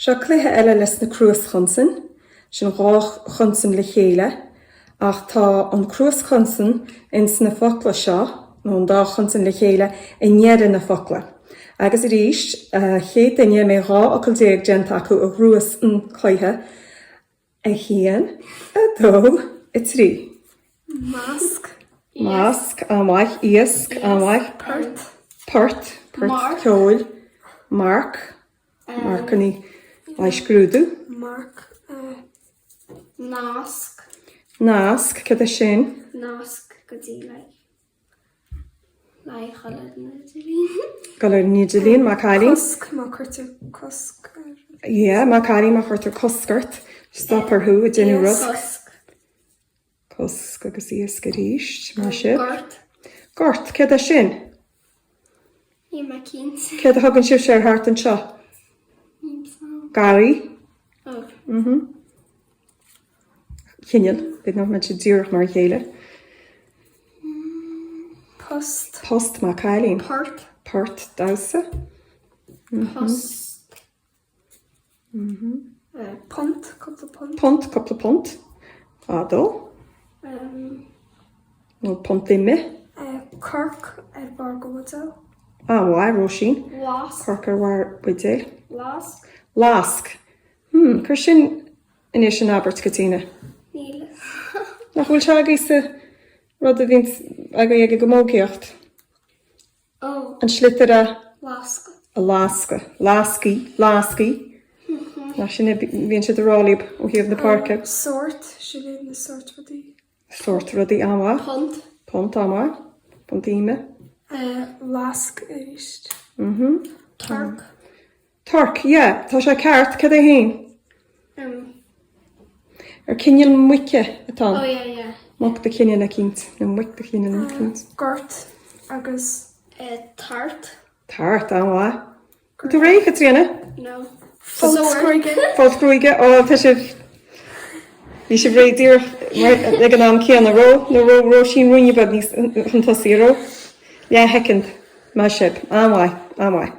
Seo cluiche eile leis na cruas sin rách chunsan le chéile, ach tá an cruas chunsan ins na focla seo, nó an dá chunsan le chéile I neireadh na focla. Agus I ríist, chéad duine mé rá ocail déag genta acu a rúas an cluiche, a chéan, a dó, a trí. Mask. Mask, amhaith, iasc, amhaith. Port, ceol. Mark, mark yn I leisgrúdú. Mark. Nask. Nasc, cad a sin. Nask gyda lai chalad na dilyn. Galar nídilín, má cailín. Cosc, má cwrtio cosc. Ie, má cailín, má chuirtar cosgart. Stop ar hú, a dynnu rug. Cosc. Cosc agus iasc a ríist, má sib. Gort. Gort, cad a sin. I ma cynt. Cad a hagan sib sé ar hart an seo. Gary. Oh. Chinneal, byd noch met sé dúrach mar chéile. Post. Post, má cailín. Port. Port, dausa. Post. Pont. Couple pont. Pont, couple pont. Adó. No pont ime. Cork. Bargowato. Wai, Roisin. Lask. Corcar war buidéil. Lask. Lask. Cur sin inis an Albert Catina. Níl. Nach bhfuil teagaí sa rud a bhínt aga ag go mógiocht. Oh. An slitar Lask. Alaska. Lasky. Na sin bhíonn siad a rálíb ó híomh na parca. Sort. Should be in the sort for the. Sort rudaí amha. Pont. Pont amha. Pont ime. Lask is. Tark. Tarc, yeah. Tá sé ceart, cad é hain? Ar cinneal muice atá. Oh yeah. Moc de cinneal na cint. Na muic de cinneal na cint. Gort. Agus. Tart. Tart amha. Tú réich a tríanana? No. Folkscroige. Fáilcrúige, tá sé bhí sé réidir ag an am céan na ró sin rúine bag níos an tasí ró. Le hecint, má sib, amhaith.